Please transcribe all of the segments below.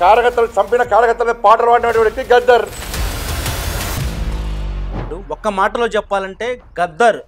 కార్యకర్తలు చంపిన కార్యకర్తలను పాటలు పాడినటువంటి వ్యక్తి గద్దర్. ఒక్క మాటలో చెప్పాలంటే గద్దర్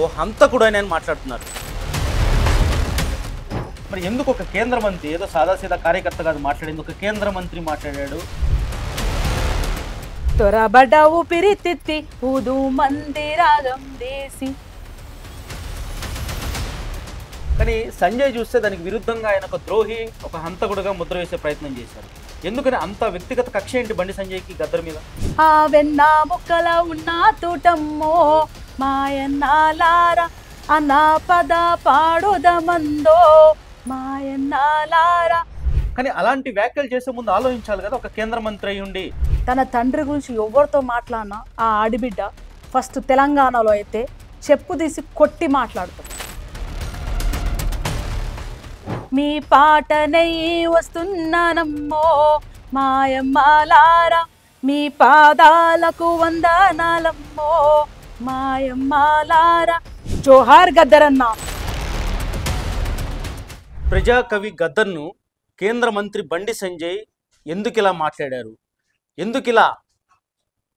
ఓ హంతకుడు అని మాట్లాడుతున్నారు. మరి ఎందుకు ఒక కేంద్ర మంత్రి ఏదో సాదాసీదా కార్యకర్త కాదు మాట్లాడింది, ఒక కేంద్ర మంత్రి మాట్లాడాడు. తొరబడ్డ ఊపిరితిత్తి ఊదు మంది రాగం దేశి. కానీ సంజయ్ చూస్తే దానికి విరుద్ధంగా ఆయన ఒక ద్రోహి, ఒక హంతకుడుగా ముద్ర వేసే ప్రయత్నం చేశారు. ఎందుకని అంత వ్యక్తిగత కక్ష ఏంటి బండి సంజయ్కి గద్దర్ మీద? ఆ వెన్న ముక్కల ఉన్న తూటమ్మో మాయన్నాలార అన్న పద పాడుదమందో మాయన్నాలార. కానీ అలాంటి వ్యాఖ్యలు చేసే ముందు ఆలోచించాలి కదా ఒక కేంద్ర మంత్రి అయి ఉండి. తన తండ్రి గురించి ఎవరితో మాట్లాడినా ఆ ఆడిబిడ్డ ఫస్ట్ తెలంగాణలో అయితే చెప్పు తీసి కొట్టి మాట్లాడుతాం. మీ పాటనై వస్తున్నానమ్మో మాయమ్మాలారా, మీ పాదాలకు వందనాలమ్మో మాయమ్మాలారా. జోహార్ గద్దరన్న. ప్రజాకవి గద్దర్ను కేంద్ర మంత్రి బండి సంజయ్ ఎందుకు ఇలా మాట్లాడారు, ఎందుకు ఇలా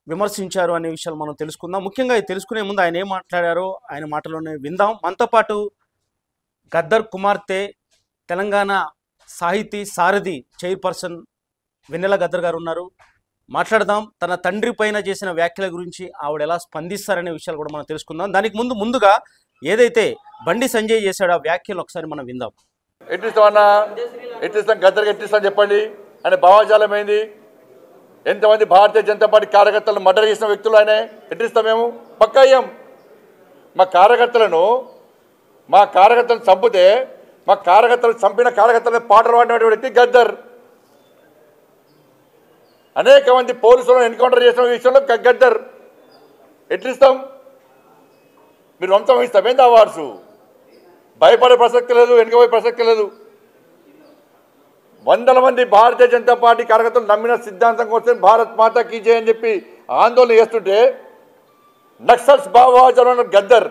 విమర్శించారు అనే విషయాలు మనం తెలుసుకుందాం. ముఖ్యంగా ఇది తెలుసుకునే ముందు ఆయన ఏం మాట్లాడారో ఆయన మాటలోనే విందాం. మనతో పాటు గద్దర్ కుమార్తె తెలంగాణ సాహితీ సారథి చైర్పర్సన్ వెన్నెల గద్దర్ గారు ఉన్నారు. మాట్లాడదాం. తన తండ్రి పైన చేసిన వ్యాఖ్యల గురించి ఆవిడ ఎలా స్పందిస్తారనే విషయాలు కూడా మనం తెలుసుకుందాం. దానికి ముందుగా ఏదైతే బండి సంజయ్ చేశాడో ఆ వ్యాఖ్యలు ఒకసారి మనం విందాం. ఎట్టిస్తామన్నా, ఎట్టిస్తాం గద్దర్కి ఎట్టిస్తాం చెప్పండి అనే భావజాలం ఏంది? ఎంతమంది భారతీయ జనతా పార్టీ కార్యకర్తలను మర్డర్ చేసిన వ్యక్తులు ఆయన ఎట్టిస్తాం? మేము పక్కా అయ్యాం. మా కార్యకర్తలను చంపితే మా కార్యకర్తలు చంపిన కార్యకర్తలను పాటలు పాడినటువంటి వ్యక్తి గద్దర్. అనేక మంది పోలీసులను ఎన్కౌంటర్ చేసిన విషయంలో గద్దర్. ఎట్లిస్తాం? మీరు వంశం ఇస్తాం ఏంది అవార్డ్స్? భయపడే ప్రసక్తి లేదు, వెనుకపోయే ప్రసక్తి లేదు. వందల మంది భారతీయ జనతా పార్టీ కార్యకర్తలు నమ్మిన సిద్ధాంతం కోసం భారత్ మాతా కీ జై అని చెప్పి ఆందోళన చేస్తుంటే నక్సల్స్ భావజాలం గద్దర్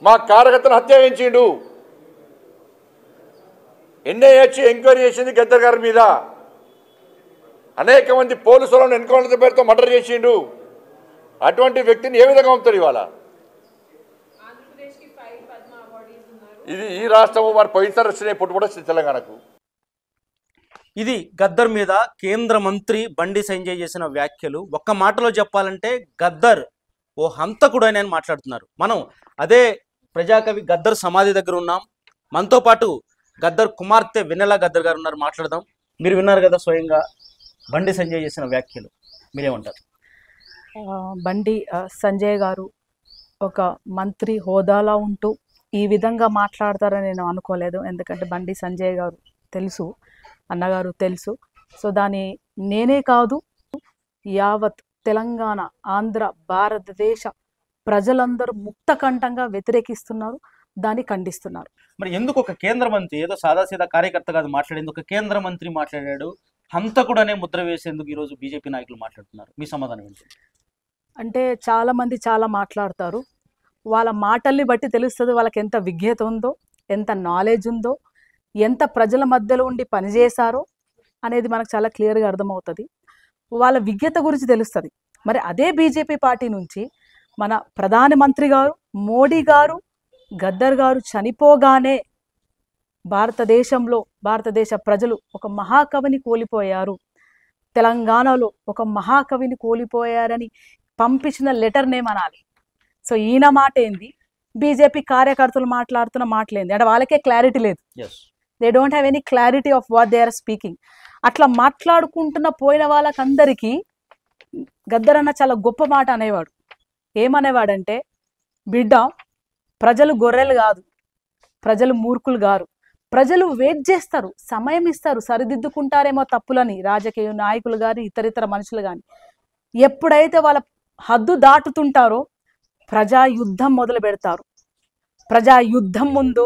మా కార్యకర్తను హత్య చేయించిండు. ఎన్ఐఏ ఎంక్వైరీ చేసింది గద్దర్ గారి మీద. అనేక మంది పోలీసులను ఎన్కౌంటర్ పేరుతో మర్డర్ చేసిండు. అటువంటి వ్యక్తిని ఏ విధంగా పంపుతారు ఇవాళ? ఇది ఈ రాష్ట్రము మరి పోయినసారి వచ్చినాయి పుట్టుబడి తెలంగాణకు. ఇది గద్దర్ మీద కేంద్ర మంత్రి బండి సంజయ్ చేసిన వ్యాఖ్యలు. ఒక్క మాటలో చెప్పాలంటే గద్దర్ ఓ హంతకుడు అని మాట్లాడుతున్నారు. మనం అదే ప్రజాకవి గద్దర్ సమాధి దగ్గర ఉన్నాం. మనతో పాటు గద్దర్ కుమార్తె వెన్నెల గద్దర్ గారు ఉన్నారు. మాట్లాడదాం. మీరు విన్నారు కదా స్వయంగా బండి సంజయ్ చేసిన వ్యాఖ్యలు, మీరేమంటారు? బండి సంజయ్ గారు ఒక మంత్రి హోదాలో ఉంటూ ఈ విధంగా మాట్లాడతారని నేను అనుకోలేదు. ఎందుకంటే బండి సంజయ్ గారు తెలుసు, అన్నగారు తెలుసు. సో దాన్ని నేనే కాదు, యావత్ తెలంగాణ, ఆంధ్ర, భారతదేశ ప్రజలందరూ ముక్తకంఠంగా వ్యతిరేకిస్తున్నారు, దాన్ని ఖండిస్తున్నారు. మరి ఎందుకు ఒక కేంద్ర మంత్రి ఏదో సాదాసీదా కార్యకర్త కాదు మాట్లాడేందుకు ఒక కేంద్ర మంత్రి మాట్లాడాడు, హంతకుడు అనే ముద్ర వేసేందుకు ఈరోజు బీజేపీ నాయకులు మాట్లాడుతున్నారు? మీ సమాధానం ఏంటి? అంటే చాలామంది చాలా మాట్లాడతారు. వాళ్ళ మాటల్ని బట్టి తెలుస్తుంది వాళ్ళకి ఎంత విజ్ఞత ఉందో, ఎంత నాలెడ్జ్ ఉందో, ఎంత ప్రజల మధ్యలో ఉండి పనిచేశారో అనేది మనకు చాలా క్లియర్గా అర్థమవుతుంది. వాళ్ళ విజ్ఞత గురించి తెలుస్తుంది. మరి అదే బీజేపీ పార్టీ నుంచి మన ప్రధానమంత్రి గారు మోడీ గారు గద్దర్ గారు చనిపోగానే భారతదేశంలో భారతదేశ ప్రజలు ఒక మహాకవిని కోల్పోయారు, తెలంగాణలో ఒక మహాకవిని కోల్పోయారని పంపించిన లెటర్నేమనాలి. సో ఈయన మాట ఏంది, బీజేపీ కార్యకర్తలు మాట్లాడుతున్న మాటలేంది అంటే వాళ్ళకే క్లారిటీ లేదు. They don't have any clarity of what they are speaking. అట్లా మాట్లాడుకుంటున్న పోయిన వాళ్ళకందరికీ గద్దర్ అన్న చాలా గొప్ప మాట అనేవాడు. ఏమనేవాడంటే, బిడ్డ ప్రజలు గొర్రెలు కాదు, ప్రజలు మూర్ఖులు గారు, ప్రజలు వెయిట్ చేస్తారు, సమయం ఇస్తారు, సరిదిద్దుకుంటారేమో తప్పులని రాజకీయ నాయకులు కానీ ఇతరితర మనుషులు కానీ. ఎప్పుడైతే వాళ్ళ హద్దు దాటుతుంటారో ప్రజా యుద్ధం మొదలు పెడతారు. ప్రజా యుద్ధం ముందు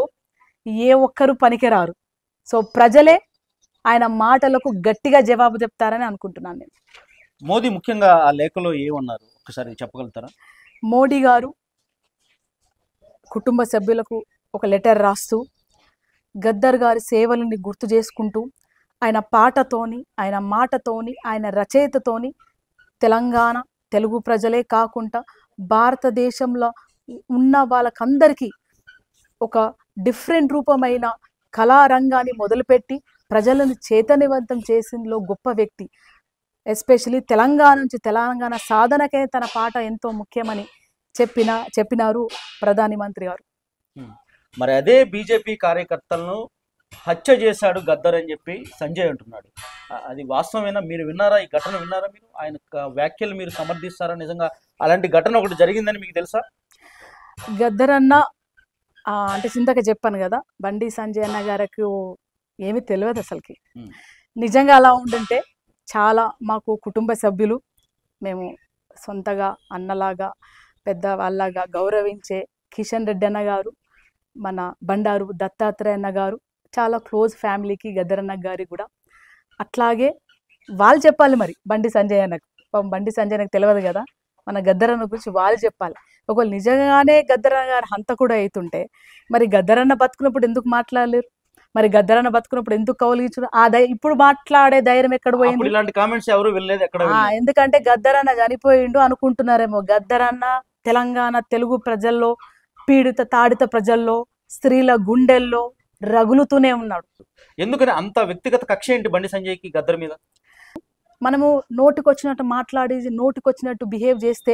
ఏ ఒక్కరు పనికిరారు. సో ప్రజలే ఆయన మాటలకు గట్టిగా జవాబు చెప్తారని అనుకుంటున్నాను నేను. మోదీ ముఖ్యంగా ఆ లేఖలో ఏమన్నారు ఒకసారి చెప్పగలుగుతారా? మోడీ గారు కుటుంబ సభ్యులకు ఒక లెటర్ రాస్తూ గద్దర్ గారి సేవలని గుర్తు చేసుకుంటూ ఆయన పాటతోని, ఆయన మాటతోని, ఆయన రచయితతోని తెలంగాణ తెలుగు ప్రజలే కాకుండా భారతదేశంలో ఉన్న వాళ్ళకందరికీ ఒక డిఫరెంట్ రూపమైన కళారంగాన్ని మొదలుపెట్టి ప్రజలను చైతన్యవంతం చేసిందిలో గొప్ప వ్యక్తి. ఎస్పెషలీ తెలంగాణ నుంచి తెలంగాణ సాధనకే తన పాట ఎంతో ముఖ్యమని చెప్పినారు ప్రధాని మంత్రి గారు. మరి అదే బీజేపీ కార్యకర్తలను హత్య చేశాడు గద్దర్ అని చెప్పి సంజయ్ అంటున్నాడు. అది వాస్తవమేనా? మీరు విన్నారా? ఈ ఘటన విన్నారా? మీరు ఆయన వ్యాఖ్యలు మీరు సమర్థిస్తారా? నిజంగా అలాంటి ఘటన ఒకటి జరిగిందని మీకు తెలుసా? గద్దర్ అన్న అంటే చింతక చెప్పాను కదా, బండి సంజయ్ అన్న గారికి ఏమీ తెలియదు అసలుకి. నిజంగా అలా ఉండుంటే చాలా మాకు కుటుంబ సభ్యులు, మేము సొంతగా అన్నలాగా పెద్దవాళ్ళగా గౌరవించే కిషన్ రెడ్డి అన్న గారు, మన బండారు దత్తాత్రేయ అన్న గారు చాలా క్లోజ్ ఫ్యామిలీకి గద్దర్ అన్న గారికి కూడా. అట్లాగే వాళ్ళు చెప్పాలి మరి బండి సంజయ్ అన్నకు. బండి సంజయ్ అన్నకు తెలియదు కదా, మన గద్దర్ అన్న గురించి వాళ్ళు చెప్పాలి. ఒకవేళ నిజంగానే గద్దర్ అన్న గారు హంత కూడా అవుతుంటే మరి గద్దర్ అన్న బతుకున్నప్పుడు ఎందుకు మాట్లాడలేరు? మరి గద్దర్ అన్న బతుకున్నప్పుడు ఎందుకు కౌలిగించు? ఇప్పుడు మాట్లాడే ధైర్యం ఎక్కడ పోయింది? ఇలాంటి కామెంట్స్ ఎవరు వెళ్ళలేదు ఎక్కడ. ఎందుకంటే గద్దర్ అన్న చనిపోయిండు అనుకుంటున్నారేమో. గద్దర్ అన్న తెలంగాణ తెలుగు ప్రజల్లో, పీడిత తాడిత ప్రజల్లో, స్త్రీల గుండెల్లో రగులుతూనే ఉన్నాడు. ఎందుకని అంత వ్యక్తిగత కక్ష ఏంటి బండి సంజయ్కి గద్దర్ మీద? మనము నోటికొచ్చినట్టు మాట్లాడి నోటికొచ్చినట్టు బిహేవ్ చేస్తే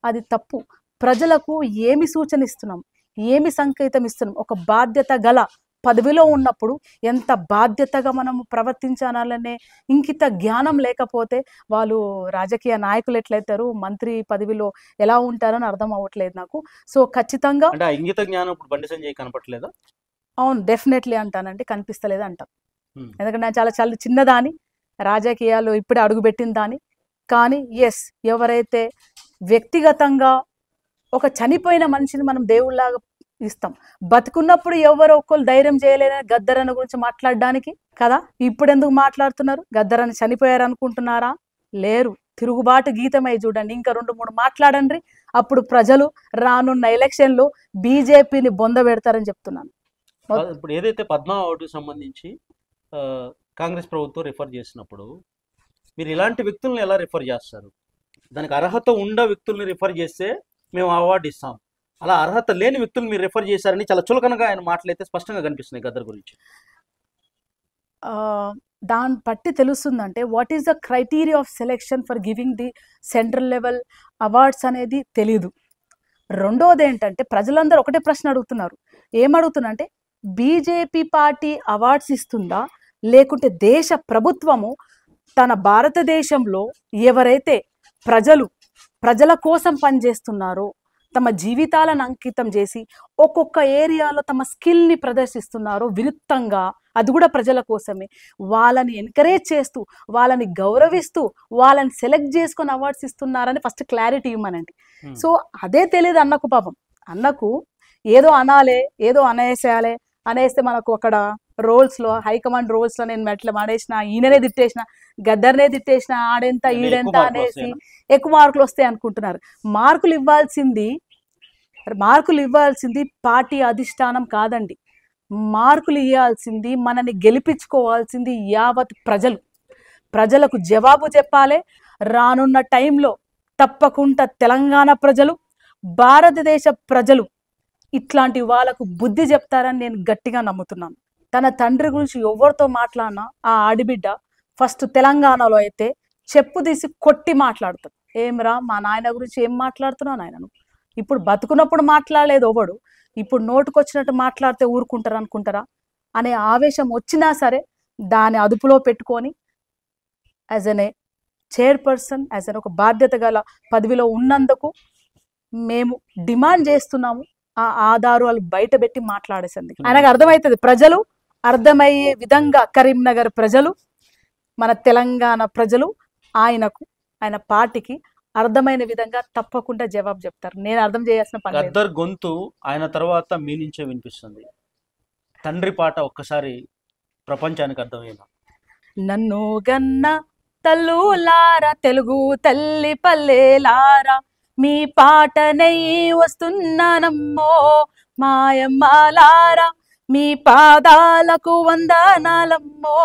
అది తప్పు. ప్రజలకు ఏమి సూచన ఇస్తున్నాం, ఏమి సంకేతం ఇస్తున్నాం? ఒక బాధ్యత గల పదవిలో ఉన్నప్పుడు ఎంత బాధ్యతగా మనము ప్రవర్తించాలనే ఇంకిత జ్ఞానం లేకపోతే వాళ్ళు రాజకీయ నాయకులు ఎట్లయితారు, మంత్రి పదవిలో ఎలా ఉంటారని అర్థం అవ్వట్లేదు నాకు. సో ఖచ్చితంగా అంటే ఇంగిత జ్ఞానం ఇప్పుడు బండి సంజయ్ కనపట్లేదా? అవును, డెఫినెట్లీ అంటానంటే కనిపిస్తలేదు అంటాం. ఎందుకంటే నేను చాలా చాలా చిన్నదాని, రాజకీయాలు ఇప్పుడే అడుగుపెట్టిన దాని. కానీ ఎస్, ఎవరైతే వ్యక్తిగతంగా ఒక చనిపోయిన మనిషిని మనం దేవుళ్ళలాగా ఇస్తాం, బతుకున్నప్పుడు ఎవరో ఒక్కరు ధైర్యం చేయలేదని గద్దర్ అన్న గురించి మాట్లాడడానికి కదా. ఇప్పుడు ఎందుకు మాట్లాడుతున్నారు? గద్దర్ అన్న చనిపోయారు అనుకుంటున్నారా? లేరు. తిరుగుబాటు గీతమై చూడండి, ఇంకా 2-3 మాట్లాడండి. అప్పుడు ప్రజలు రానున్న ఎలక్షన్లో బీజేపీని బొంద పెడతారని చెప్తున్నాను. ఇప్పుడు ఏదైతే పద్మా అవార్డుకు సంబంధించి కాంగ్రెస్ ప్రభుత్వం రిఫర్ చేసినప్పుడు మీరు ఇలాంటి వ్యక్తులను ఎలా రిఫర్ చేస్తారు? దానికి అర్హత ఉన్న వ్యక్తుల్ని రిఫర్ చేస్తే మేము అవార్డు ఇస్తాం, అలా అర్హత లేని వ్యక్తులు మీరు రిఫర్ చేశారని చాలా చులకనగా ఆయన మాటలైతే స్పష్టంగా కనిపిస్తున్నాయి గద్దర్ గురించి. దాన్ని బట్టి తెలుస్తుందంటే what is the criteria of selection for giving the central level awards అనేది తెలీదు. రెండోది ఏంటంటే ప్రజలందరూ ఒకటే ప్రశ్న అడుగుతున్నారు. ఏమడుగుతున్నారంటే బీజేపీ పార్టీ అవార్డ్స్ ఇస్తుందా, లేకుంటే దేశ ప్రభుత్వము తన భారతదేశంలో ఎవరైతే ప్రజల కోసం పనిచేస్తున్నారో, తమ జీవితాలను అంకితం చేసి ఒక్కొక్క ఏరియాలో తమ స్కిల్ని ప్రదర్శిస్తున్నారో వినూత్నంగా, అది కూడా ప్రజల కోసమే, వాళ్ళని ఎంకరేజ్ చేస్తూ, వాళ్ళని గౌరవిస్తూ, వాళ్ళని సెలెక్ట్ చేసుకొని అవార్డ్స్ ఇస్తున్నారని ఫస్ట్ క్లారిటీ ఇవ్వమనండి. సో అదే తెలియదు అన్నకు. పాపం అన్నకు ఏదో అనాలే, ఏదో అనేస్తే మనకు అక్కడ రోల్స్లో, హైకమాండ్ రోల్స్లో నేను మెట్ల మాడేసిన, ఈయననే తిట్టేసిన, గద్దర్నే తిట్టేసిన, ఆడెంత ఈడెంత అనేసి ఎక్కువ మార్కులు వస్తాయి అనుకుంటున్నారు. మార్కులు ఇవ్వాల్సింది పార్టీ అధిష్టానం కాదండి. మార్కులు ఇవ్వాల్సింది, మనని గెలిపించుకోవాల్సింది యావత్ ప్రజలకు జవాబు చెప్పాలి. రానున్న టైంలో తప్పకుండా తెలంగాణ ప్రజలు, భారతదేశ ప్రజలు ఇట్లాంటి వాళ్ళకు బుద్ధి చెప్తారని నేను గట్టిగా నమ్ముతున్నాను. తన తండ్రి గురించి ఎవరితో మాట్లాడినా ఆ ఆడిబిడ్డ ఫస్ట్ తెలంగాణలో అయితే చెప్పు తీసి కొట్టి మాట్లాడుతాడు. ఏమిరా మా నాయన గురించి ఏం మాట్లాడుతున్నావు నాయనను? ఇప్పుడు బతుకున్నప్పుడు మాట్లాడలేదు ఒకడు, ఇప్పుడు నోటుకొచ్చినట్టు మాట్లాడితే ఊరుకుంటారు అనుకుంటారా అనే ఆవేశం వచ్చినా సరే దాన్ని అదుపులో పెట్టుకొని యాజ్ ఎన్ ఏ చైర్పర్సన్, యాజ్ ఎన్ ఒక బాధ్యత గల పదవిలో ఉన్నందుకు మేము డిమాండ్ చేస్తున్నాము. ఆ ఆధారాలు బయట పెట్టి మాట్లాడేసింది ఆయనకు అర్థమవుతుంది. ప్రజలు అర్థమయ్యే విధంగా కరీంనగర్ ప్రజలు, మన తెలంగాణ ప్రజలు ఆయన పార్టీకి అర్థమైన విధంగా తప్పకుండా జవాబు చెప్తారు. నేను అర్థం చేయాల్సిన పని లేదు. గద్దర్ గొంతు ఆయన తర్వాత మీ నుంచే వినిపిస్తుంది. తండ్రి పాట ఒక్కసారి ప్రపంచానికి అర్థమైందా? నన్ను గన్న తల్లులారా, తెలుగు తల్లి పల్లెలారా, మీ పాటనై వస్తున్నానమ్మో మాయమ్మాలారా, మీ పాదాలకు వందనాలమ్మో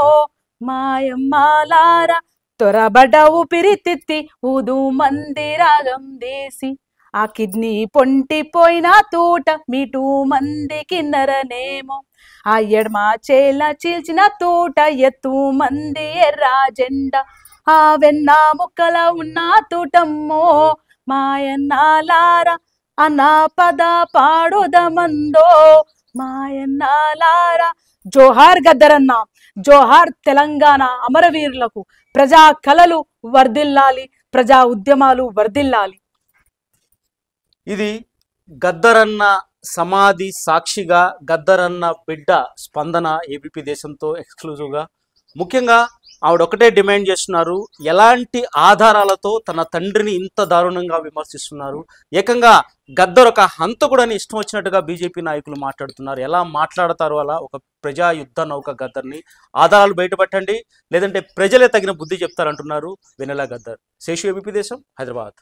మాయమ్మాలార తొరబడ ఊపిరితిత్తి ఊదు మంది రాగం దేసి ఆ కిడ్నీ పొంటిపోయిన తూట మీటూ మంది కిన్నరనేమో ఆ ఎడమ చేల చీల్చిన తూట ఎత్తు మంది ఎర్ర జెండ ఆ వెన్న ముక్కల ఉన్న తూటమ్మో మాయన్నాలార అన్నా పద పాడుదమందో మాయన్నాలార. జోహార్ గద్దరన్న, జోహార్ తెలంగాణ అమరవీరులకు. ప్రజా కళలు వర్ధిల్లాలి, ప్రజా ఉద్యమాలు వర్ధిల్లాలి. ఇది గద్దరన్న సమాధి సాక్షిగా గద్దరన్న బిడ్డ స్పందన ఏబీపీ దేశంతో ఎక్స్క్లూజివ్గా. ముఖ్యంగా ఆవిడ ఒకటే డిమాండ్ చేస్తున్నారు, ఎలాంటి ఆధారాలతో తన తండ్రిని ఇంత దారుణంగా విమర్శిస్తున్నారు, ఏకంగా గద్దర్ ఒక హంతకుడని ఇష్టం వచ్చినట్టుగా బీజేపీ నాయకులు మాట్లాడుతున్నారు. ఎలా మాట్లాడతారు అలా ఒక ప్రజా యుద్ధ నౌక గద్దర్ని? ఆధారాలు బయటపెట్టండి, లేదంటే ప్రజలే తగిన బుద్ధి చెప్తారంటున్నారు వెన్నెల గద్దర్. శేషు, ఏబీపీ దేశం, హైదరాబాద్.